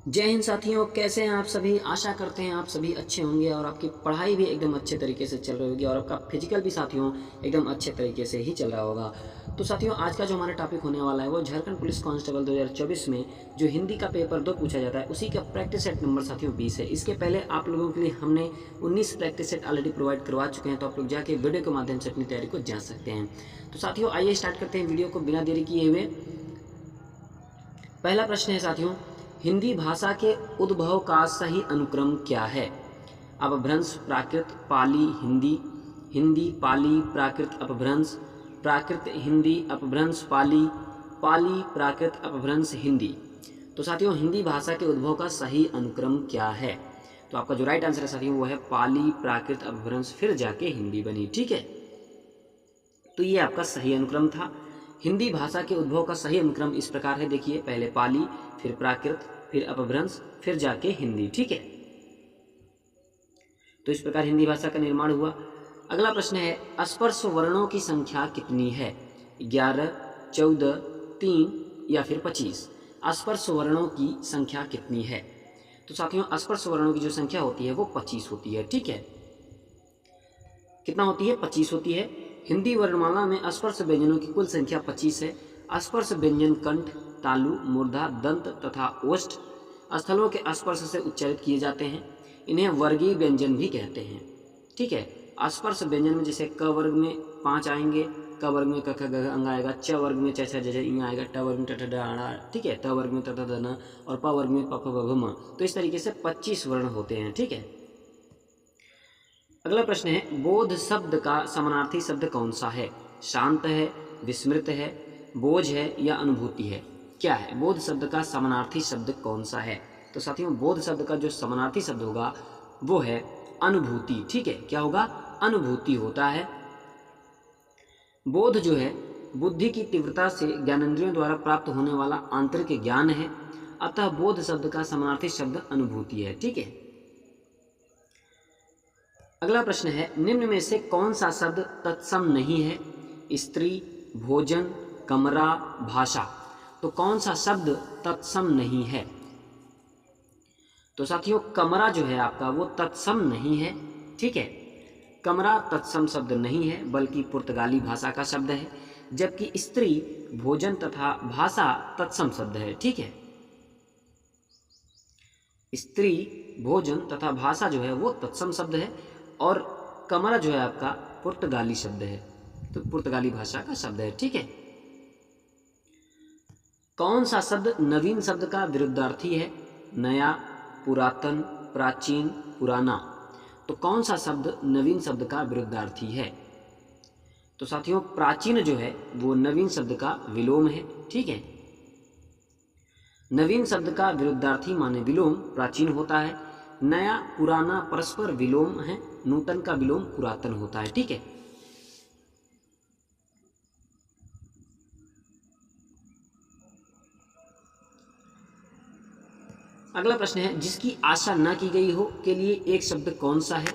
जय हिंद साथियों, कैसे हैं आप सभी। आशा करते हैं आप सभी अच्छे होंगे और आपकी पढ़ाई भी एकदम अच्छे तरीके से चल रही होगी और आपका फिजिकल भी साथियों एकदम अच्छे तरीके से ही चल रहा होगा। तो साथियों, आज का जो हमारा टॉपिक होने वाला है वो झारखंड पुलिस कांस्टेबल 2024 में जो हिंदी का पेपर 2 पूछा जाता है उसी का प्रैक्टिस सेट नंबर साथियों 20 है। इसके पहले आप लोगों के लिए हमने 19 प्रैक्टिस सेट ऑलरेडी प्रोवाइड करवा चुके हैं, तो आप लोग जाके वीडियो के माध्यम से अपनी तैयारी को जान सकते हैं। तो साथियों, आइए स्टार्ट करते हैं वीडियो को बिना देरी किए हुए। पहला प्रश्न है साथियों, हिंदी भाषा के उद्भव का सही अनुक्रम क्या है। अपभ्रंश, प्राकृत, पाली, हिंदी, हिंदी, पाली, प्राकृत, अपभ्रंश, प्राकृत, हिंदी, अपभ्रंश, पाली, पाली, प्राकृत, अपभ्रंश, हिंदी। तो साथियों, हिंदी भाषा के उद्भव का सही अनुक्रम क्या है। तो आपका जो राइट आंसर है साथियों वो है पाली, प्राकृत, अपभ्रंश, फिर जाके हिंदी बनी। ठीक है, तो ये आपका सही अनुक्रम था। हिंदी भाषा के उद्भव का सही अनुक्रम इस प्रकार है, देखिए, पहले पाली, फिर प्राकृत, फिर अपभ्रंश, फिर जाके हिंदी। ठीक है, तो इस प्रकार हिंदी भाषा का निर्माण हुआ। अगला प्रश्न है, स्पर्श वर्णों की संख्या कितनी है। 11, 14, 3 या फिर 25। स्पर्श वर्णों की संख्या कितनी है। तो साथियों, स्पर्श वर्णों की जो संख्या होती है वो 25 होती है। ठीक है, कितना होती है, 25 होती है। हिंदी वर्णमाला में स्पर्श व्यंजनों की कुल संख्या 25 है। स्पर्श व्यंजन कंठ, तालु, मूर्धा, दंत तथा ओष्ठ स्थलों के स्पर्श से उच्चारित किए जाते हैं। इन्हें वर्गीय व्यंजन भी कहते हैं। ठीक है, स्पर्श व्यंजन में जैसे क वर्ग में 5 आएंगे, क वर्ग में क ख ग घ अंग आएगा, च वर्ग में च छ ज झ इ आएगा, ट वर्ग में ट ठ ड ण, ठीक है, त वर्ग में त थ द न और प वर्ग में प फ ब भ म। तो इस तरीके से 25 वर्ण होते हैं। ठीक है, अगला प्रश्न है, बोध शब्द का समानार्थी शब्द कौन सा है। शांत है, विस्मृत है, बोझ है या अनुभूति है। क्या है बोध शब्द का समानार्थी शब्द कौन सा है। तो साथियों, बोध शब्द का जो समानार्थी शब्द होगा वो है अनुभूति। ठीक है, क्या होगा, अनुभूति होता है। बोध जो है बुद्धि की तीव्रता से ज्ञानेंद्रियों द्वारा प्राप्त होने वाला आंतरिक ज्ञान है, अतः बोध शब्द का समानार्थी शब्द अनुभूति है। ठीक है, अगला प्रश्न है, निम्न में से कौन सा शब्द तत्सम नहीं है। स्त्री, भोजन, कमरा, भाषा। तो कौन सा शब्द तत्सम नहीं है। तो साथियों, कमरा जो है आपका वो तत्सम नहीं है। ठीक है, कमरा तत्सम शब्द नहीं है बल्कि पुर्तगाली भाषा का शब्द है, जबकि स्त्री, भोजन तथा भाषा तत्सम शब्द है। ठीक है, स्त्री, भोजन तथा भाषा जो है वो तत्सम शब्द है और कमरा जो है आपका पुर्तगाली शब्द है, तो पुर्तगाली भाषा का शब्द है। ठीक है, कौन सा शब्द नवीन शब्द का विरुद्धार्थी है। नया, पुरातन, प्राचीन, पुराना। तो कौन सा शब्द नवीन शब्द का विरुद्धार्थी है। तो साथियों, प्राचीन जो है वो नवीन शब्द का विलोम है। ठीक है, नवीन शब्द का विरुद्धार्थी माने विलोम प्राचीन होता है। नया, पुराना परस्पर विलोम है, नूतन का विलोम पुरातन होता है। ठीक है, अगला प्रश्न है, जिसकी आशा न की गई हो के लिए एक शब्द कौन सा है।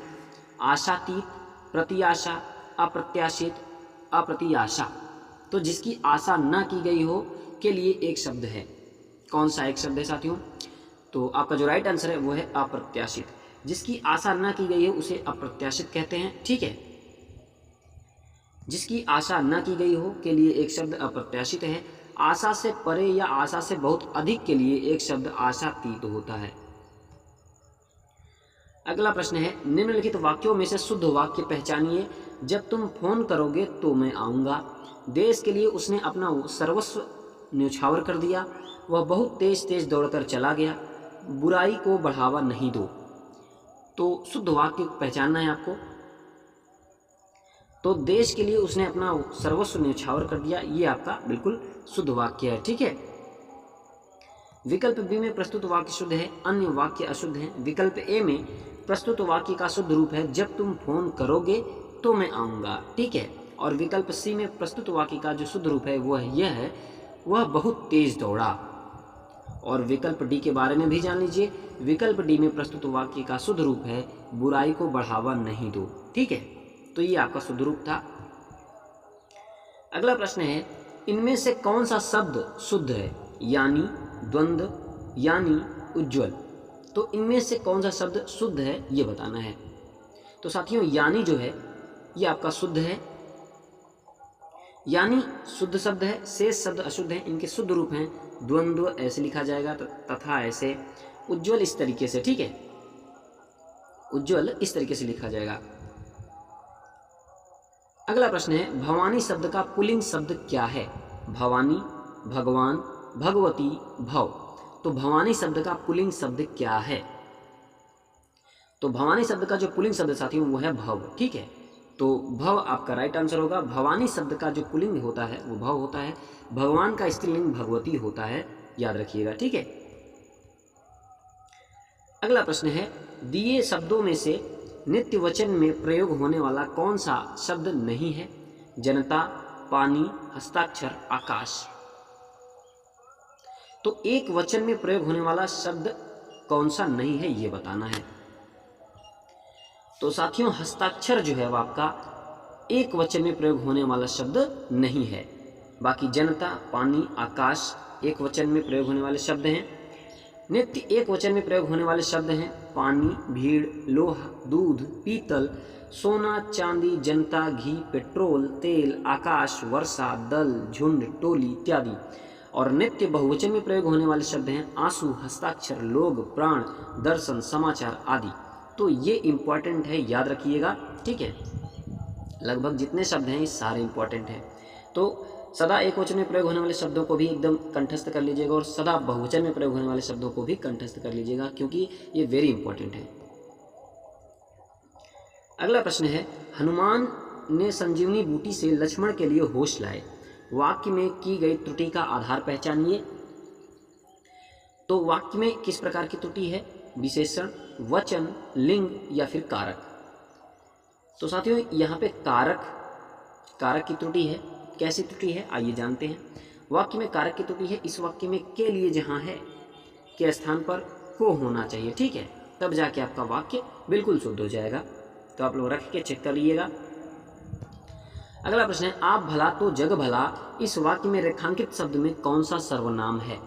आशातीत, प्रत्याशा, अप्रत्याशित, अप्रत्याशा। तो जिसकी आशा न की गई हो के लिए एक शब्द है, कौन सा एक शब्द है साथियों। तो आपका जो राइट आंसर है वो है अप्रत्याशित। जिसकी आशा न की गई है उसे अप्रत्याशित कहते हैं। ठीक है, जिसकी आशा न की गई हो के लिए एक शब्द अप्रत्याशित है। आशा से परे या आशा से बहुत अधिक के लिए एक शब्द आशातीत होता है। अगला प्रश्न है, निम्नलिखित वाक्यों में से शुद्ध वाक्य पहचानिए। जब तुम फोन करोगे तो मैं आऊँगा। देश के लिए उसने अपना सर्वस्व न्यौछावर कर दिया। वह बहुत तेज तेज दौड़कर चला गया। बुराई को बढ़ावा नहीं दो। तो शुद्ध वाक्य पहचानना है आपको। तो देश के लिए उसने अपना सर्वस्व न्यौछावर कर दिया, ये आपका बिल्कुल शुद्ध वाक्य है। ठीक है, विकल्प बी में प्रस्तुत वाक्य शुद्ध है, अन्य वाक्य अशुद्ध है। विकल्प ए में प्रस्तुत वाक्य का शुद्ध रूप है, जब तुम फोन करोगे तो मैं आऊँगा। ठीक है, और विकल्प सी में प्रस्तुत वाक्य का जो शुद्ध रूप है वह यह है, वह बहुत तेज दौड़ा। और विकल्प डी के बारे में भी जान लीजिए। विकल्प डी में प्रस्तुत वाक्य का शुद्ध रूप है, बुराई को बढ़ावा नहीं दो। ठीक है, तो ये आपका शुद्ध रूप था। अगला प्रश्न है, इनमें से कौन सा शब्द शुद्ध है। यानी, द्वंद्व, यानी, उज्ज्वल। तो इनमें से कौन सा शब्द शुद्ध है ये बताना है। तो साथियों यानी जो है ये आपका शुद्ध है, यानी शुद्ध शब्द है, शेष शब्द अशुद्ध है। इनके शुद्ध रूप हैं द्वंद्व, ऐसे लिखा जाएगा, तथा ऐसे, उज्ज्वल इस तरीके से, ठीक है, उज्ज्वल इस तरीके से लिखा जाएगा। अगला प्रश्न है भवानी शब्द का पुल्लिंग शब्द क्या है? भवानी, भगवान, भगवती, भव। तो भवानी शब्द का पुल्लिंग शब्द क्या है? तो भवानी शब्द का जो पुल्लिंग शब्द साथियों वो है भव, ठीक है। तो भव आपका राइट आंसर होगा। भवानी शब्द का जो पुल्लिंग होता है वो भव होता है। भगवान का स्त्रीलिंग भगवती होता है, याद रखिएगा, ठीक है। अगला प्रश्न है दिए शब्दों में से नित्य वचन में प्रयोग होने वाला कौन सा शब्द नहीं है? जनता, पानी, हस्ताक्षर, आकाश। तो एक वचन में प्रयोग होने वाला शब्द कौन सा नहीं है ये बताना है। तो साथियों हस्ताक्षर जो है वो आपका एक वचन में प्रयोग होने वाला शब्द नहीं है। बाकी जनता, पानी, आकाश एक वचन में प्रयोग होने वाले शब्द हैं। नित्य एक वचन में प्रयोग होने वाले शब्द हैं पानी, भीड़, लोहा, दूध, पीतल, सोना, चांदी, जनता, घी, पेट्रोल, तेल, आकाश, वर्षा, दल, झुंड, टोली इत्यादि। और नित्य बहुवचन में प्रयोग होने वाले शब्द हैं आंसू, हस्ताक्षर, लोग, प्राण, दर्शन, समाचार आदि। तो ये इंपॉर्टेंट है, याद रखिएगा, ठीक है। लगभग जितने शब्द हैं ये सारे इंपॉर्टेंट हैं। तो सदा एक वचन में प्रयोग होने वाले शब्दों को भी एकदम कंठस्थ कर लीजिएगा और सदा बहुवचन में प्रयोग होने वाले शब्दों को भी कंठस्थ कर लीजिएगा, क्योंकि ये वेरी इंपॉर्टेंट है। अगला प्रश्न है हनुमान ने संजीवनी बूटी से लक्ष्मण के लिए होश लाए। वाक्य में की गई त्रुटि का आधार पहचानिए। तो वाक्य में किस प्रकार की त्रुटि है? विशेषण, वचन, लिंग या फिर कारक। तो साथियों यहाँ पे कारक की त्रुटि है। कैसी त्रुटि है आइए जानते हैं। वाक्य में कारक की त्रुटि है, इस वाक्य में के लिए जहाँ है के स्थान पर को होना चाहिए, ठीक है, तब जाके आपका वाक्य बिल्कुल शुद्ध हो जाएगा। तो आप लोग रख के चेक कर लीजिएगा। अगला प्रश्न है आप भला तो जग भला इस वाक्य में रेखांकित शब्द में कौन सा सर्वनाम है?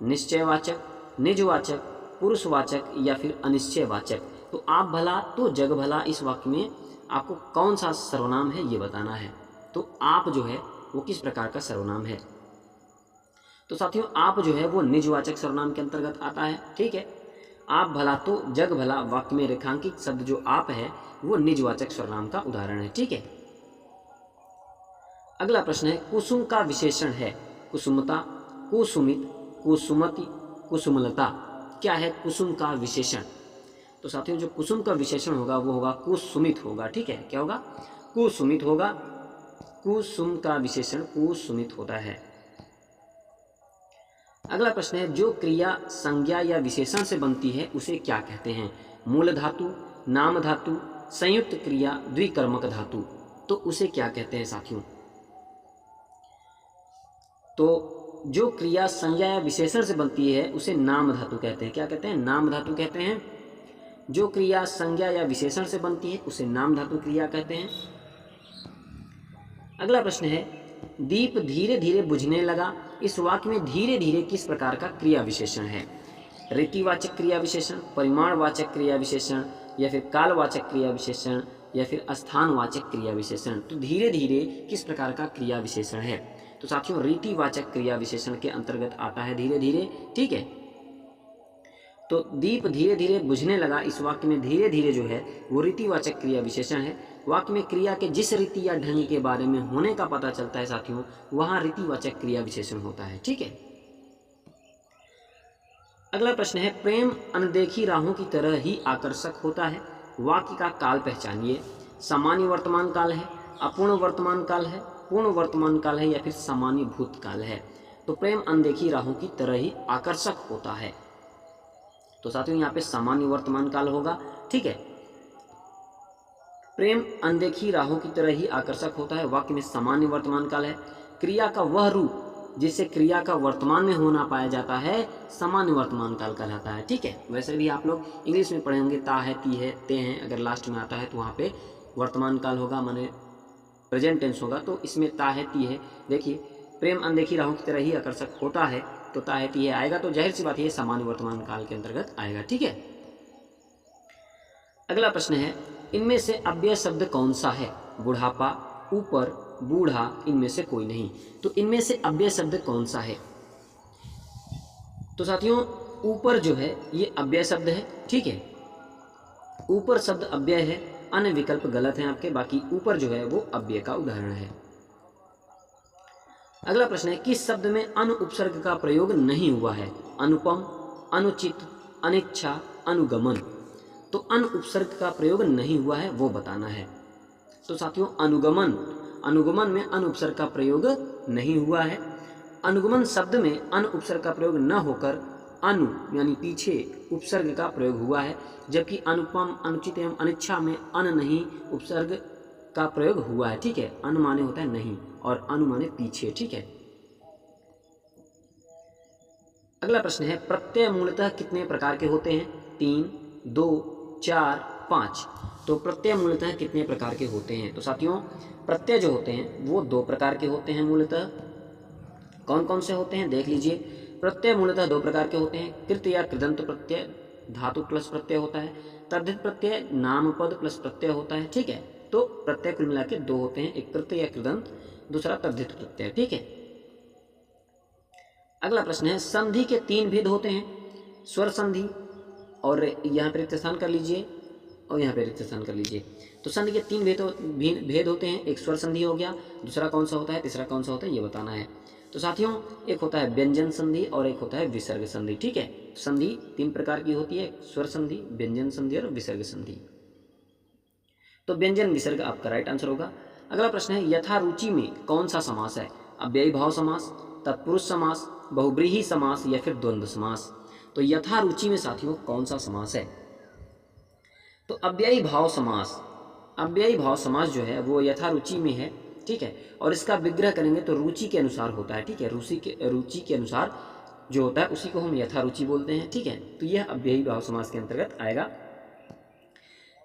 निश्चयवाचक, निजवाचक, पुरुषवाचक या फिर अनिश्चयवाचक। तो आप भला तो जग भला इस वाक्य में आपको कौन सा सर्वनाम है ये बताना है। तो आप जो है वो किस प्रकार का सर्वनाम है? तो साथियों आप जो है वो निजवाचक सर्वनाम के अंतर्गत आता है, ठीक है। आप भला तो जग भला वाक्य में रेखांकित शब्द जो आप है वो निजवाचक सर्वनाम का उदाहरण है, ठीक है। अगला प्रश्न है कुसुम का विशेषण है कुसुमता, कुसुमित, कुसुमति, कुसुमलता। क्या है कुसुम का विशेषण? तो साथियों जो कुसुम का विशेषण होगा वो होगा कुसुमित होगा, ठीक है। क्या होगा? कुसुमित होगा। कुसुम का विशेषण कुसुमित होता है। अगला प्रश्न है जो क्रिया संज्ञा या विशेषण से बनती है उसे क्या कहते हैं? मूल धातु, नाम धातु, संयुक्त क्रिया, द्विकर्मक धातु। तो उसे क्या कहते हैं साथियों? तो जो क्रिया संज्ञा या विशेषण से बनती है उसे नाम धातु कहते हैं। क्या कहते हैं? नाम धातु कहते हैं। जो क्रिया संज्ञा या विशेषण से बनती है उसे नाम धातु क्रिया कहते हैं। अगला प्रश्न है दीप धीरे धीरे बुझने लगा इस वाक्य में धीरे धीरे किस प्रकार का क्रिया विशेषण है? रीतिवाचक क्रिया विशेषण, परिमाणवाचक क्रिया विशेषण या फिर कालवाचक क्रिया विशेषण या फिर स्थानवाचक क्रिया विशेषण। तो धीरे धीरे किस प्रकार का क्रिया विशेषण है? तो साथियों रीतिवाचक क्रिया विशेषण के अंतर्गत आता है धीरे धीरे, ठीक है। तो दीप धीरे धीरे बुझने लगा इस वाक्य में धीरे धीरे जो है वो रीतिवाचक क्रिया विशेषण है। वाक्य में क्रिया के जिस रीति या ढंग के बारे में होने का पता चलता है साथियों वहां रीतिवाचक क्रिया विशेषण होता है, ठीक है। अगला प्रश्न है प्रेम अनदेखी राहों की तरह ही आकर्षक होता है। वाक्य का काल पहचानिए। सामान्य वर्तमान काल है, अपूर्ण वर्तमान काल है, पूर्ण वर्तमान काल है या फिर सामान्य भूतकाल है। तो प्रेम अनदेखी राहों की तरह ही आकर्षक होता है। तो साथियों यहाँ पे सामान्य वर्तमान काल होगा, ठीक है। प्रेम अनदेखी राहों की तरह ही आकर्षक होता है। वाक्य में सामान्य वर्तमान काल है। क्रिया का वह रूप जिससे क्रिया का वर्तमान में होना पाया जाता है सामान्य वर्तमान काल कहलाता है, ठीक है। वैसे भी आप लोग इंग्लिश में पढ़े होंगे ता है, ती है, ते हैं, अगर लास्ट में आता है तो वहाँ पे वर्तमान काल होगा, माने प्रेजेंट टेंस होगा। तो इसमें ता है, ती है। देखिए प्रेम अनदेखी राहों की तरह ही आकर्षक होता है, तो ता है ती है आएगा, तो जाहिर सी बात है सामान्य वर्तमान काल के अंतर्गत आएगा। ठीक है, अगला प्रश्न है इनमें से अव्यय शब्द कौन सा है? बुढ़ापा, ऊपर, बूढ़ा, इनमें से कोई नहीं। तो इनमें से अव्यय शब्द कौन सा है? तो साथियों ऊपर जो है ये अव्यय शब्द है। ठीक है, ऊपर शब्द अव्यय है, अन्य विकल्प गलत हैं आपके, बाकी ऊपर जो है वो अव्यय का उदाहरण है। अगला प्रश्न है किस शब्द में अनु उपसर्ग का प्रयोग नहीं हुआ है? अनुपम, अनुचित, अनिच्छा, अनुगमन। तो अनु उपसर्ग का प्रयोग नहीं हुआ है वो बताना है। तो साथियों अनुगमन, अनुगमन में अनु उपसर्ग का प्रयोग नहीं हुआ है। अनुगमन शब्द में अनु उपसर्ग का प्रयोग न होकर अनु यानी पीछे उपसर्ग का प्रयोग हुआ है, जबकि अनुपम, अनुचित एवं अनिच्छा में अन नहीं उपसर्ग का प्रयोग हुआ है। ठीक है, अन माने होता है नहीं और अनु माने पीछे। ठीक है, अगला प्रश्न है प्रत्यय मूलतः कितने प्रकार के होते हैं? 3, 2, 4, 5। तो प्रत्यय मूलतः कितने प्रकार के होते हैं? तो साथियों प्रत्यय जो होते हैं वो 2 प्रकार के होते हैं मूलतः। कौन कौन से होते हैं देख लीजिए। प्रत्यय मूलतः 2 प्रकार के होते हैं। कृत या कृदंत प्रत्यय, धातु प्लस प्रत्यय होता है। तद्धित प्रत्यय नामपद प्लस प्रत्यय होता है। ठीक है, तो प्रत्यय कुल मिला के 2 होते हैं, एक कृत या कृदंत, दूसरा तद्धित प्रत्यय। ठीक है, अगला प्रश्न है संधि के 3 भेद होते हैं, स्वर संधि, और यहाँ पे रिक्त स्थान कर लीजिए और यहाँ पे रिक्त स्थान कर लीजिए। तो संधि के 3 भेद होते हैं, एक स्वर संधि हो गया, दूसरा कौन सा होता है, तीसरा कौन सा होता है ये बताना है। तो साथियों एक होता है व्यंजन संधि और एक होता है विसर्ग संधि। ठीक है, संधि 3 प्रकार की होती है, स्वर संधि, व्यंजन संधि और विसर्ग संधि। तो व्यंजन विसर्ग आपका राइट आंसर होगा। अगला प्रश्न है यथारुचि में कौन सा समास है? अव्ययी भाव समास, तत्पुरुष समास, बहुब्रीहि समास या फिर द्वंद्व समास। तो यथारुचि में साथियों कौन सा समास है? तो अव्ययी भाव समास, अव्ययी भाव समास जो है वो यथारुचि में है। ठीक है, और इसका विग्रह करेंगे तो रुचि के अनुसार होता है। ठीक है, रुचि के अनुसार जो होता है उसी को हम यथारुचि बोलते हैं। ठीक है, तो यह अव्ययी भाव समास के अंतर्गत आएगा।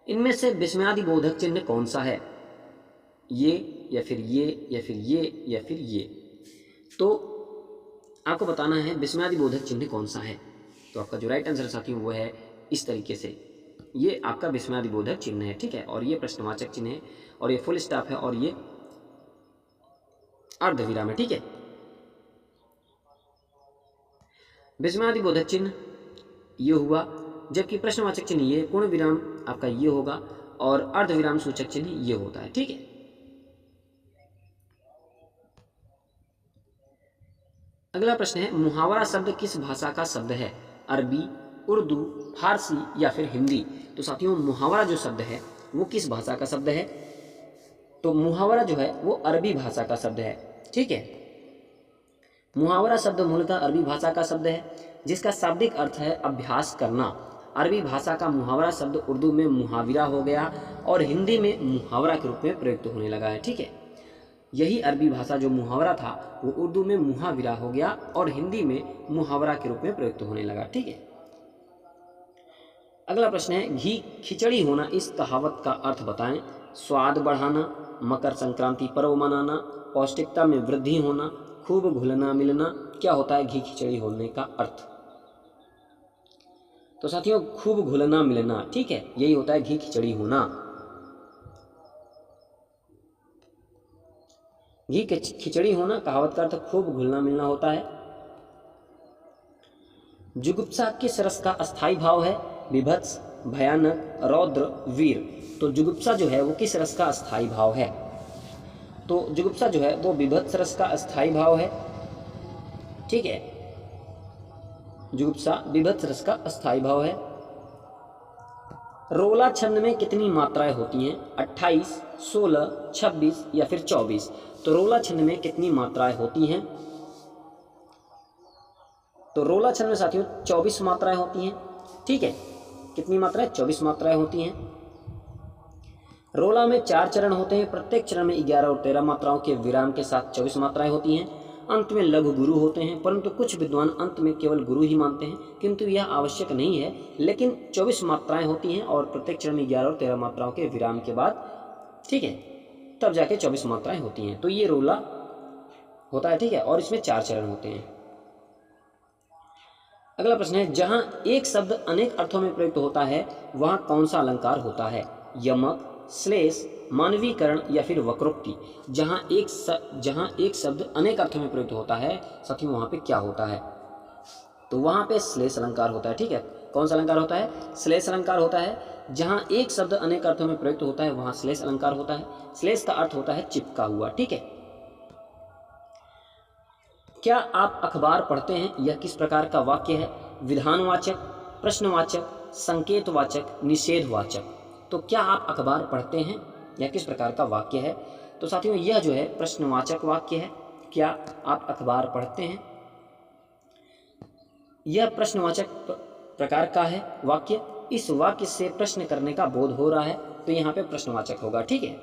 इनमें से विस्मयादि बोधक चिन्ह कौन सा है? ये या फिर ये या फिर ये या फिर ये। तो आपको बताना है विस्मयादि बोधक चिन्ह कौन सा है। तो आपका जो राइट आंसर साथियों वो है इस तरीके से, ये आपका विस्मयादि बोधक चिन्ह है। ठीक है, और ये प्रश्नवाचक चिन्ह है और ये फुल स्टॉप है और ये अर्धविराम है। ठीक है, विस्मयादि बोधक चिन्ह ये हुआ, जबकि प्रश्नवाचक चिन्ह ये, पूर्ण विराम आपका ये होगा और अर्धविराम सूचक चिन्ह ये होता है। ठीक है, अगला प्रश्न है मुहावरा शब्द किस भाषा का शब्द है? अरबी, उर्दू, फारसी या फिर हिंदी। तो साथियों मुहावरा जो शब्द है वो किस भाषा का शब्द है? तो मुहावरा जो है वो अरबी भाषा का शब्द है। ठीक है, मुहावरा शब्द मूलतः अरबी भाषा का शब्द है जिसका शाब्दिक अर्थ है अभ्यास करना। अरबी भाषा का मुहावरा शब्द उर्दू में मुहाविरा हो गया और हिंदी में मुहावरा के रूप में प्रयुक्त होने लगा है। ठीक है, यही अरबी भाषा जो मुहावरा था वो उर्दू में मुहाविरा हो गया और हिंदी में मुहावरा के रूप में प्रयुक्त होने लगा। ठीक है, अगला प्रश्न है घी खिचड़ी होना इस कहावत का अर्थ बताएं। स्वाद बढ़ाना, मकर संक्रांति पर्व मनाना, पौष्टिकता में वृद्धि होना, खूब घुलना मिलना। क्या होता है घी खिचड़ी होने का अर्थ? तो साथियों खूब घुलना मिलना। ठीक है, यही होता है घी खिचड़ी होना। घी खिचड़ी होना कहावत का अर्थ खूब घुलना मिलना होता है। जुगुप्सा किस रस का अस्थाई भाव है? विभत्स, भयानक, रौद्र, वीर। तो जुगुप्सा जो है वो किस रस का अस्थाई भाव है? तो जुगुप्सा जो है वो विभत्स रस का अस्थाई भाव है। ठीक है, जुगुप्सा विभत्स रस का अस्थाई भाव है। रोला छंद में कितनी मात्राएं होती हैं? 28, 16, 26 या फिर 24। तो रोला छंद में कितनी मात्राएं होती हैं? तो रोला छंद में साथियों 24 मात्राएं होती हैं। ठीक है, कितनी मात्राएं? 24 मात्राएं होती हैं। रोला में 4 चरण होते हैं, प्रत्येक चरण में 11 और 13 मात्राओं के विराम के साथ 24 मात्राएं होती हैं। अंत में लघु गुरु होते हैं, परंतु कुछ विद्वान अंत में केवल गुरु ही मानते हैं, किंतु यह आवश्यक नहीं है। लेकिन 24 मात्राएं होती हैं और प्रत्येक चरण में 11 और 13 मात्राओं के विराम के बाद, ठीक है, तब जाके 24 मात्राएं होती हैं। तो ये रोला होता है। ठीक है, और इसमें 4 चरण होते हैं। अगला प्रश्न है, जहां एक शब्द अनेक अर्थों में प्रयुक्त होता है वहां कौन सा अलंकार होता है? यमक, श्लेष, मानवीकरण या फिर वक्रोक्ति। जहां एक शब्द अनेक अर्थों में प्रयुक्त होता है साथियों वहां पे क्या होता है? तो वहां पे श्लेष अलंकार होता है। ठीक है, कौन सा अलंकार होता है? श्लेष अलंकार होता है। जहां एक शब्द अनेक अर्थों में प्रयुक्त होता है वहां श्लेष अलंकार होता है। श्लेष का अर्थ होता है चिपका हुआ। ठीक है, क्या आप अखबार पढ़ते हैं? यह किस प्रकार का वाक्य है? विधानवाचक, प्रश्नवाचक, संकेतवाचक, निषेधवाचक। तो क्या आप अखबार पढ़ते हैं यह किस प्रकार का वाक्य है? तो साथियों यह जो है प्रश्नवाचक वाक्य है। क्या आप अखबार पढ़ते हैं, यह प्रश्नवाचक प्रकार का है वाक्य। इस वाक्य से प्रश्न करने का बोध हो रहा है तो यहाँ पे प्रश्नवाचक होगा। ठीक है,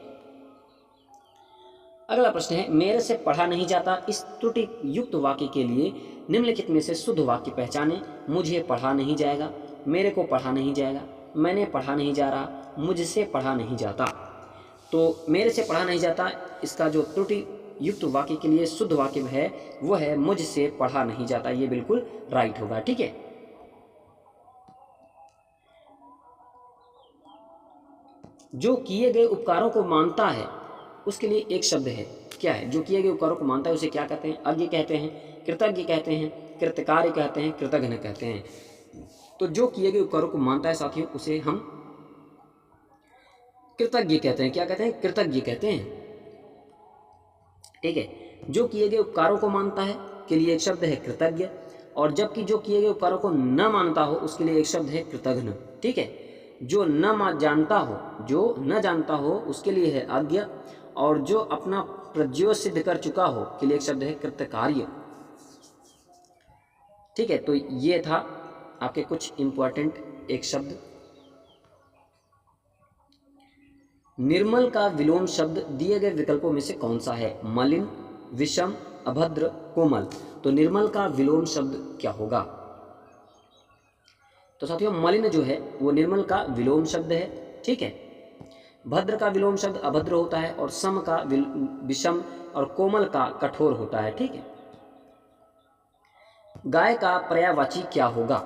अगला प्रश्न है, मेरे से पढ़ा नहीं जाता। इस त्रुटि युक्त वाक्य के लिए निम्नलिखित में से शुद्ध वाक्य पहचाने। मुझे पढ़ा नहीं जाएगा, मेरे को पढ़ा नहीं जाएगा, मैंने पढ़ा नहीं जा रहा, मुझसे पढ़ा नहीं जाता। तो मेरे से पढ़ा नहीं जाता, इसका जो त्रुटि युक्त वाक्य के लिए शुद्ध वाक्य है वो है मुझसे पढ़ा नहीं जाता। ये बिल्कुल राइट होगा। ठीक है, जो किए गए उपकारों को मानता है उसके लिए एक शब्द है। क्या है? जो किए गए उपकारों को मानता है उसे क्या कहते हैं? अज्ञ कहते हैं, कृतज्ञ कहते हैं, कृतकार्य कहते हैं, कृतघ्न कहते हैं। तो जो किए गए उपकारों को मानता है साथियों उसे हम कृतज्ञ कहते हैं। क्या कहते हैं? कृतज्ञ कहते हैं। ठीक है, जो किए गए उपकारों को मानता है के लिए एक शब्द है कृतज्ञ, और जबकि जो किए गए उपकारों को न मानता हो उसके लिए एक शब्द है कृतघ्न। ठीक है, जो न जानता हो, जो न जानता हो उसके लिए है अज्ञ, और जो अपना प्रज्ञा सिद्ध कर चुका हो के लिए एक शब्द है कृतकार्य। ठीक है, तो ये था आपके कुछ इंपॉर्टेंट एक शब्द। निर्मल का विलोम शब्द दिए गए विकल्पों में से कौन सा है? मलिन, विषम, अभद्र, कोमल। तो निर्मल का विलोम शब्द क्या होगा? तो साथियों मलिन जो है वो निर्मल का विलोम शब्द है। ठीक है, भद्र का विलोम शब्द अभद्र होता है, और सम का विषम, और कोमल का कठोर होता है। ठीक है, गाय का पर्यायवाची क्या होगा?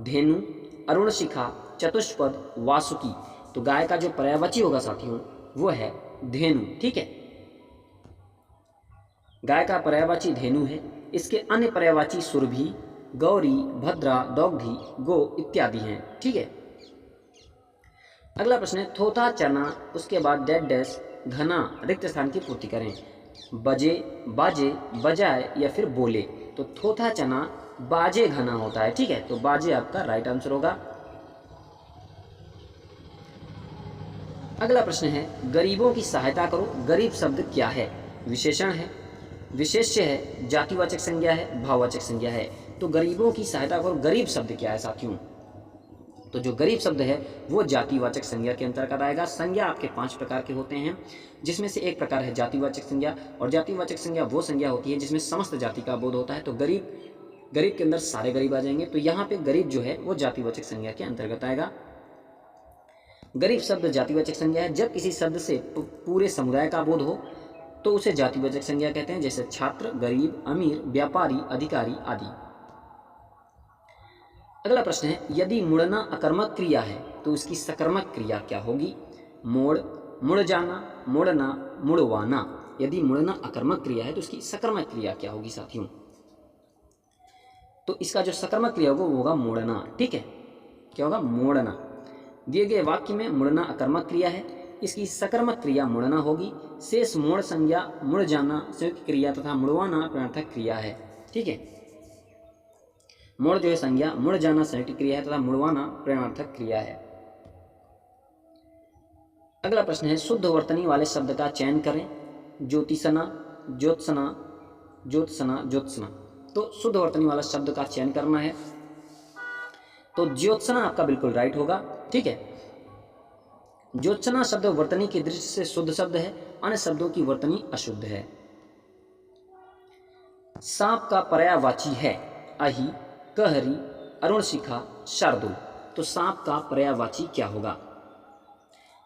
धेनु, अरुणशिखा, चतुष्पद, वासुकी। तो गाय का जो पर्यायवाची होगा साथियों वो है धेनु। ठीक है, गाय का पर्यायवाची धेनु है। इसके अन्य पर्यायवाची सुरभि, गौरी, भद्रा, दौग्धी, गो इत्यादि हैं। ठीक है, अगला प्रश्न है, थोथा चना उसके बाद डैश डैश घना रिक्त स्थान की पूर्ति करें। बजे, बाजे, बजाए या फिर बोले। तो थोथा चना बाजे घना होता है। ठीक है, तो बाजे आपका राइट आंसर होगा। अगला प्रश्न है, गरीबों की सहायता करो। गरीब शब्द क्या है? विशेषण है, विशेष्य है, जातिवाचक संज्ञा है, भाववाचक संज्ञा है। तो गरीबों की सहायता करो, गरीब शब्द क्या है साथियों? तो जो गरीब शब्द है वो जातिवाचक संज्ञा के अंतर्गत आएगा। संज्ञा आपके 5 प्रकार के होते हैं, जिसमें से एक प्रकार है जातिवाचक संज्ञा, और जातिवाचक संज्ञा वो संज्ञा होती है जिसमें समस्त जाति का बोध होता है। तो गरीब के अंदर सारे गरीब आ जाएंगे। तो यहाँ पे गरीब जो है वो जातिवाचक संज्ञा के अंतर्गत आएगा। गरीब शब्द जातिवाचक संज्ञा है। जब किसी शब्द से पूरे समुदाय का बोध हो तो उसे जातिवाचक संज्ञा कहते हैं, जैसे छात्र, गरीब, अमीर, व्यापारी, अधिकारी आदि। अगला प्रश्न है, यदि मुड़ना अकर्मक क्रिया है तो उसकी सकर्मक क्रिया क्या होगी? मोड़, मुड़ जाना, मुड़ना, मुड़वाना। यदि मुड़ना अकर्मक क्रिया है तो उसकी सकर्मक क्रिया क्या होगी साथियों? तो इसका जो सकर्मक क्रिया होगा वो होगा मोड़ना। ठीक है, क्या होगा? मोड़ना। दिए गए वाक्य में मुड़ना अकर्मक क्रिया है, इसकी सकर्मक क्रिया मुड़ना होगी। शेष मोड़ संज्ञा, मुड़ जाना संयुक्त क्रिया तथा मुड़वाना प्रणर्थक क्रिया है। ठीक है, मोड़ जो है संज्ञा, मुड़ जाना संयुक्त क्रिया है तथा मुड़वाना प्रेरणार्थक क्रिया है। अगला प्रश्न है, शुद्ध वर्तनी वाले शब्द का चयन करें। ज्योतिषना, ज्योत्सना, ज्योत्सना, ज्योत्सना। तो शुद्ध वर्तनी वाला शब्द का चयन करना है। तो ज्योत्सना आपका बिल्कुल राइट होगा। ठीक है, ज्योत्सना शब्द वर्तनी की दृष्टि से शुद्ध शब्द है, अन्य शब्दों की वर्तनी अशुद्ध है। सांप का पर्यायवाची है अहि, कहरी, अरुणशिखा, शार्दुल। तो सांप का पर्यायवाची क्या होगा?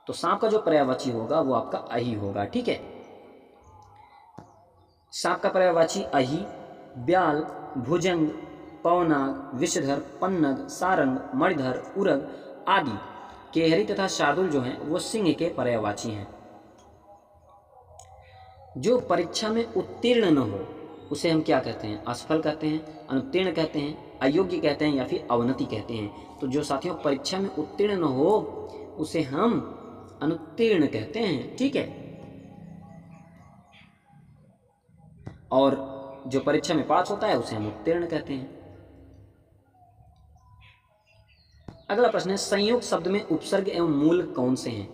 तो सांप का जो पर्यायवाची होगा वो आपका अहि होगा। ठीक है, सांप का पर्यायवाची अहि, ब्याल, भुजंग, पवनाग, विषधर, पन्नग, सारंग, मणिधर, उरग आदि केहरी तथा शार्दुल जो हैं वो सिंह के पर्यायवाची हैं। जो परीक्षा में उत्तीर्ण न हो उसे हम क्या कहते हैं? असफल कहते हैं, अनुत्तीर्ण कहते हैं, अयोग्य कहते हैं या फिर अवनति कहते हैं। तो जो साथियों परीक्षा में उत्तीर्ण न हो उसे हम अनुत्तीर्ण कहते हैं, ठीक है। और जो परीक्षा में पास होता है उसे हम उत्तीर्ण कहते हैं। अगला प्रश्न है, संयोग शब्द में उपसर्ग एवं मूल कौन से हैं?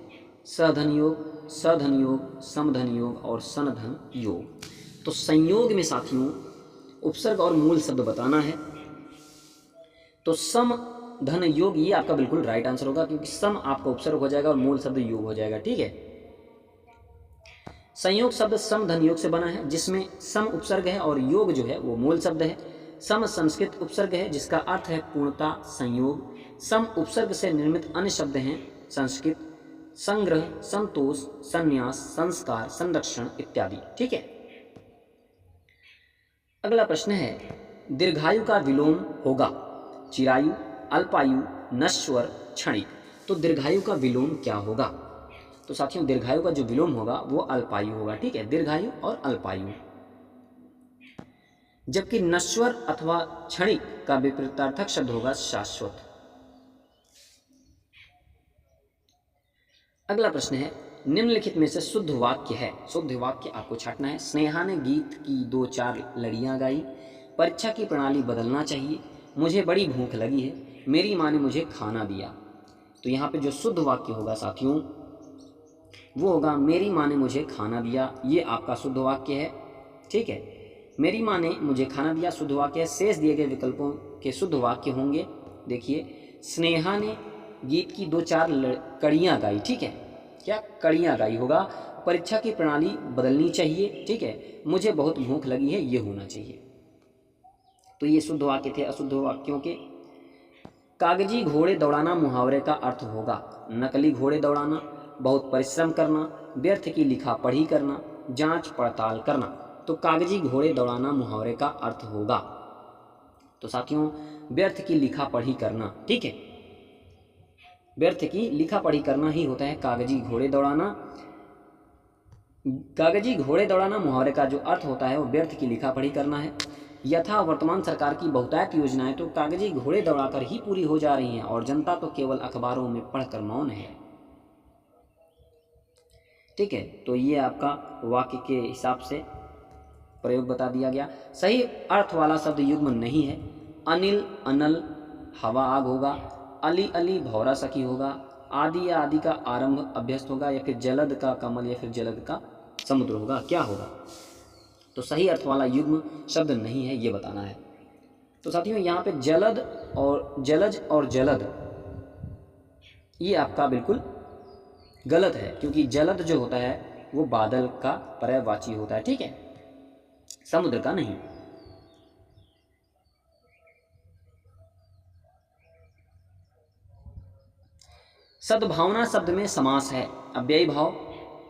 सधन योग, सधन योग, समधन योग और सनधन योग। तो संयोग में साथियों उपसर्ग और मूल शब्द बताना है। तो सम धन योग ये आपका बिल्कुल राइट आंसर होगा, क्योंकि सम आपका उपसर्ग हो जाएगा और मूल शब्द योग हो जाएगा, ठीक है। संयोग शब्द सम धन योग से बना है, जिसमें सम उपसर्ग है और योग जो है वो मूल शब्द है। सम संस्कृत उपसर्ग है जिसका अर्थ है पूर्णता, संयोग। सम उपसर्ग से निर्मित अन्य शब्द हैं संस्कृत, संग्रह, संतोष, संन्यास, संस्कार, संरक्षण इत्यादि, ठीक है। अगला प्रश्न है, दीर्घायु का विलोम होगा चिरायु, अल्पायु, नश्वर, क्षणिक। तो दीर्घायु का विलोम क्या होगा? तो साथियों दीर्घायु का जो विलोम होगा वो अल्पायु होगा, ठीक है। दीर्घायु और अल्पायु। जबकि नश्वर अथवा क्षणिक का विपरीतार्थक शब्द होगा शाश्वत। अगला प्रश्न है, निम्नलिखित में से शुद्ध वाक्य है, शुद्ध वाक्य आपको छांटना है। स्नेहा ने गीत की 2-4 लड़ियां गाई, परीक्षा की प्रणाली बदलना चाहिए, मुझे बड़ी भूख लगी है, मेरी माँ ने मुझे खाना दिया। तो यहाँ पे जो शुद्ध वाक्य होगा साथियों वो होगा मेरी माँ ने मुझे खाना दिया, ये आपका शुद्ध वाक्य है, ठीक है। मेरी माँ ने मुझे खाना दिया शुद्ध वाक्य है। शेष दिए गए विकल्पों के शुद्ध वाक्य होंगे, देखिए, स्नेहा ने गीत की 2-4 कड़ियाँ गाई, ठीक है, क्या कड़ियाँ गाई होगा। परीक्षा की प्रणाली बदलनी चाहिए, ठीक है, मुझे बहुत भूख लगी है, ये होना चाहिए। तो ये शुद्ध वाक्य थे अशुद्ध वाक्यों के। कागजी घोड़े दौड़ाना मुहावरे का अर्थ होगा नकली घोड़े दौड़ाना, बहुत परिश्रम करना, व्यर्थ की लिखा पढ़ी करना, जांच पड़ताल करना। तो कागजी घोड़े दौड़ाना मुहावरे का अर्थ होगा। तो साथियों व्यर्थ की लिखा पढ़ी करना, ठीक है, व्यर्थ की लिखा पढ़ी करना ही होता है कागजी घोड़े दौड़ाना। कागजी घोड़े दौड़ाना मुहावरे का जो अर्थ होता है वो व्यर्थ की लिखा पढ़ी करना है। यथा वर्तमान सरकार की बहुतायत योजनाएं तो कागजी घोड़े दौड़ाकर ही पूरी हो जा रही हैं और जनता तो केवल अखबारों में पढ़कर मौन है, ठीक है। तो ये आपका वाक्य के हिसाब से प्रयोग बता दिया गया। सही अर्थ वाला शब्द युग्म नहीं है। अनिल अनल हवा आग होगा, अली अली भौरा सखी होगा, आदि या आदि का आरंभ अभ्यस्त होगा, या फिर जलद का कमल या फिर जलद का समुद्र होगा, क्या होगा? तो सही अर्थ वाला युग्म शब्द नहीं है, ये बताना है। तो साथियों यहाँ पे जलद और जलज और जलद ये आपका बिल्कुल गलत है, क्योंकि जलद जो होता है वो बादल का पर्यायवाची होता है, ठीक है, समुद्र का नहीं। सद्भावना शब्द में समास है अव्ययी भाव,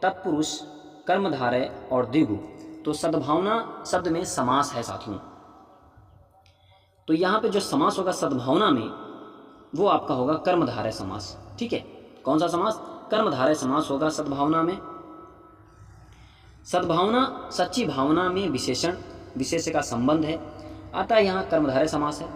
तत्पुरुष, कर्मधारय और द्विगु। तो सद्भावना शब्द में समास है साथियों। तो यहाँ पे जो समास होगा सद्भावना में वो आपका होगा कर्मधारय समास, ठीक है। कौन सा समास? कर्मधारय समास होगा सद्भावना में। सद्भावना सच्ची भावना में विशेषण विशेष का संबंध है, अतः यहाँ कर्मधारय समास है।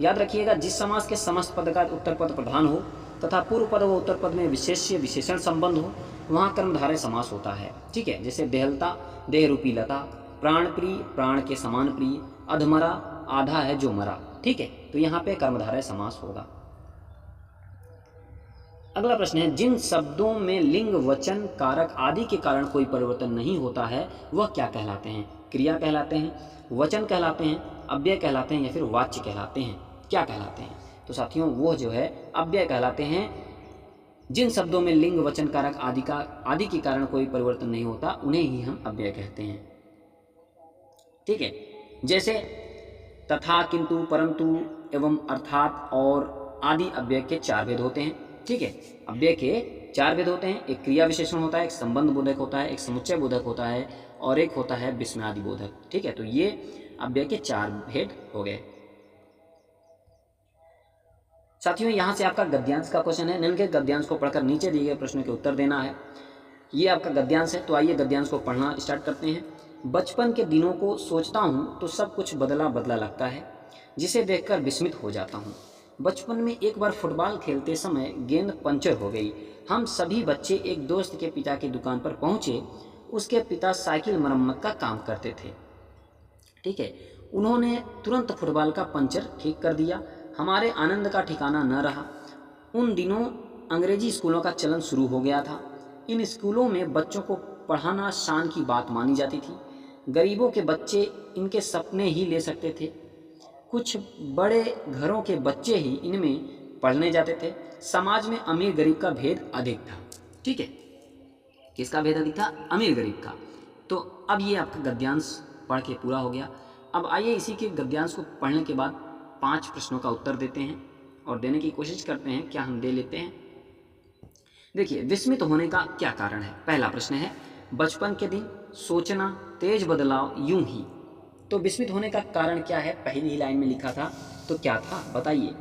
याद रखिएगा, जिस समास के समस्त पद का उत्तर पद प्रधान हो तथा पूर्व पद व उत्तर पद में विशेष्य विशेषण संबंध हो वहाँ कर्मधारय समास होता है, ठीक है। जैसे देहलता देह रूपी लता, प्राण प्रिय प्राण के समान प्रिय, अधमरा आधा है जो मरा, ठीक है। तो यहाँ पे कर्मधारय समास होगा। अगला प्रश्न है, जिन शब्दों में लिंग वचन कारक आदि के कारण कोई परिवर्तन नहीं होता है वह क्या कहलाते हैं? क्रिया कहलाते हैं, वचन कहलाते हैं, अव्यय कहलाते हैं या फिर वाच्य कहलाते हैं? क्या कहलाते हैं? तो साथियों वो जो है अव्यय कहलाते हैं। जिन शब्दों में लिंग वचन कारक आदि के कारण कोई परिवर्तन नहीं होता उन्हें ही हम अव्यय कहते हैं, ठीक है। जैसे तथा, किंतु, परंतु, एवं, अर्थात और आदि अव्यय के 4 भेद होते हैं, ठीक है। अव्यय के 4 भेद होते हैं, एक क्रिया विशेषण होता है, एक संबंध बोधक होता है, एक समुच्चय बोधक होता है और एक होता है विस्मयादि बोधक, ठीक है। तो ये अव्यय के 4 भेद हो गए। साथियों यहाँ से आपका गद्यांश का क्वेश्चन है। निम्नलिखित गद्यांश को पढ़कर नीचे दिए गए प्रश्नों के उत्तर देना है। ये आपका गद्यांश है, तो आइए गद्यांश को पढ़ना स्टार्ट करते हैं। बचपन के दिनों को सोचता हूँ तो सब कुछ बदला बदला लगता है, जिसे देखकर विस्मित हो जाता हूँ। बचपन में एक बार फुटबॉल खेलते समय गेंद पंचर हो गई। हम सभी बच्चे एक दोस्त के पिता की दुकान पर पहुँचे। उसके पिता साइकिल मरम्मत का काम करते थे। ठीक है, उन्होंने तुरंत फुटबॉल का पंचर ठीक कर दिया। हमारे आनंद का ठिकाना न रहा। उन दिनों अंग्रेजी स्कूलों का चलन शुरू हो गया था। इन स्कूलों में बच्चों को पढ़ाना शान की बात मानी जाती थी। गरीबों के बच्चे इनके सपने ही ले सकते थे। कुछ बड़े घरों के बच्चे ही इनमें पढ़ने जाते थे। समाज में अमीर गरीब का भेद अधिक था। ठीक है, किसका भेद अधिक था? अमीर गरीब का। तो अब ये आपका गद्यांश पढ़ के पूरा हो गया। अब आइए इसी के गद्यांश को पढ़ने के बाद 5 प्रश्नों का उत्तर देते हैं और देने की कोशिश करते हैं, क्या हम दे लेते हैं। देखिए, विस्मित होने का क्या कारण है? पहला प्रश्न है बचपन के दिन, सोचना, तेज बदलाव, यूं ही। तो विस्मित होने का कारण क्या है? पहली ही लाइन में लिखा था, तो क्या था बताइए।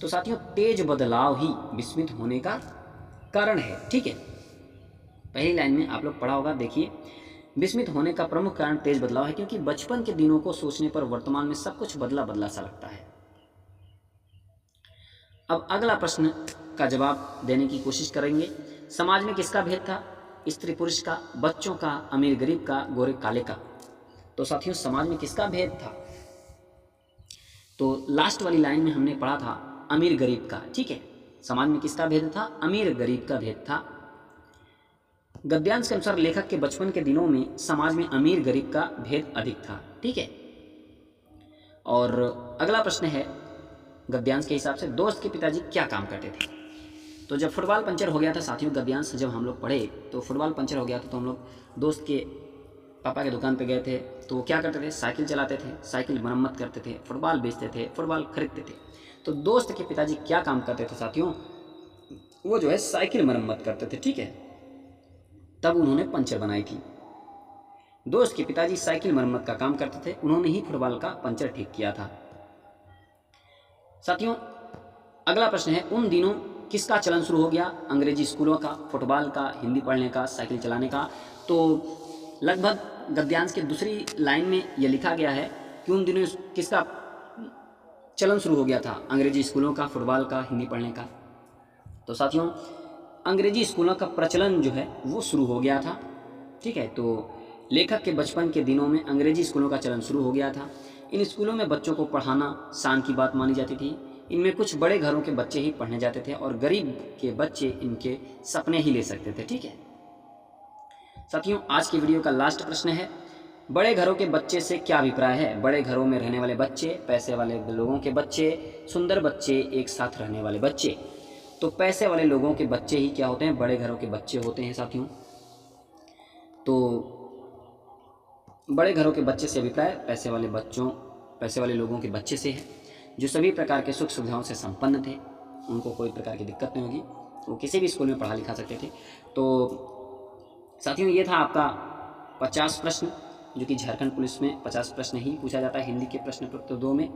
तो साथियों, तेज बदलाव ही विस्मित होने का कारण है। ठीक है, पहली लाइन में आप लोग पढ़ा होगा। देखिए, विस्मित होने का प्रमुख कारण तेज बदलाव है, क्योंकि बचपन के दिनों को सोचने पर वर्तमान में सब कुछ बदला बदला सा लगता है। अब अगला प्रश्न का जवाब देने की कोशिश करेंगे। समाज में किसका भेद था? स्त्री पुरुष का, बच्चों का, अमीर गरीब का, गोरे काले का। तो साथियों, समाज में किसका भेद था? तो लास्ट वाली लाइन में हमने पढ़ा था अमीर गरीब का। ठीक है, समाज में किसका भेद था? अमीर गरीब का भेद था। गद्यांश के अनुसार लेखक के बचपन के दिनों में समाज में अमीर गरीब का भेद अधिक था। ठीक है, और अगला प्रश्न है गद्यांश के हिसाब से, दोस्त के पिताजी क्या काम करते थे? तो जब फुटबॉल पंचर हो गया था साथियों, गद्यांश जब हम लोग पढ़े तो फुटबॉल पंचर हो गया था, तो हम लोग दोस्त के पापा की दुकान पे गए थे। तो वो क्या करते थे? साइकिल चलाते थे, साइकिल मरम्मत करते थे, फुटबॉल बेचते थे, फुटबॉल खरीदते थे। तो दोस्त के पिताजी क्या काम करते थे साथियों? वो जो है साइकिल मरम्मत करते थे। ठीक है, तब उन्होंने पंचर बनाई थी। दोस्त के पिताजी साइकिल मरम्मत का काम करते थे, उन्होंने ही फुटबॉल का पंचर ठीक किया था। साथियों, अगला प्रश्न है उन दिनों किसका चलन शुरू हो गया? अंग्रेजी स्कूलों का, फुटबॉल का, हिंदी पढ़ने का, साइकिल चलाने का। तो लगभग गद्यांश के दूसरी लाइन में यह लिखा गया है कि उन दिनों किसका चलन शुरू हो गया था? अंग्रेजी स्कूलों का, फुटबॉल का, हिंदी पढ़ने का। तो साथियों, अंग्रेजी स्कूलों का प्रचलन जो है वो शुरू हो गया था। ठीक है, तो लेखक के बचपन के दिनों में अंग्रेजी स्कूलों का चलन शुरू हो गया था। इन स्कूलों में बच्चों को पढ़ाना शान की बात मानी जाती थी। इनमें कुछ बड़े घरों के बच्चे ही पढ़ने जाते थे और गरीब के बच्चे इनके सपने ही ले सकते थे। ठीक है साथियों, आज की वीडियो का लास्ट प्रश्न है, बड़े घरों के बच्चे से क्या अभिप्राय है? बड़े घरों में रहने वाले बच्चे, पैसे वाले लोगों के बच्चे, सुंदर बच्चे, एक साथ रहने वाले बच्चे। तो पैसे वाले लोगों के बच्चे ही क्या होते हैं? बड़े घरों के बच्चे होते हैं साथियों। तो बड़े घरों के बच्चे से अभिप्राय पैसे वाले लोगों के बच्चे से है, जो सभी प्रकार के सुख सुविधाओं से संपन्न थे, उनको कोई प्रकार की दिक्कत नहीं होगी, वो किसी भी स्कूल में पढ़ा लिखा सकते थे। तो साथियों, ये था आपका 50 प्रश्न, जो कि झारखंड पुलिस में 50 प्रश्न ही पूछा जाता है हिंदी के प्रश्न पत्र 2 में।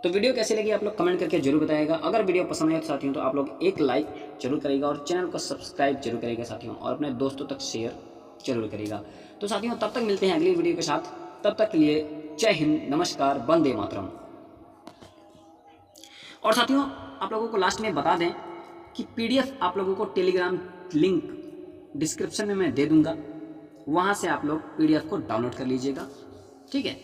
तो वीडियो कैसी लगी आप लोग कमेंट करके जरूर बताइएगा। अगर वीडियो पसंद आए तो साथियों तो आप लोग एक लाइक जरूर करिएगा और चैनल को सब्सक्राइब जरूर करिएगा साथियों, और अपने दोस्तों तक शेयर जरूर करिएगा। तो साथियों, तब तक मिलते हैं अगली वीडियो के साथ। तब तक के लिए जय हिंद, नमस्कार, वंदे मातरम। और साथियों, आप लोगों को लास्ट में बता दें कि पीडीएफ आप लोगों को टेलीग्राम लिंक डिस्क्रिप्शन में मैं दे दूंगा, वहां से आप लोग पीडीएफ को डाउनलोड कर लीजिएगा। ठीक है।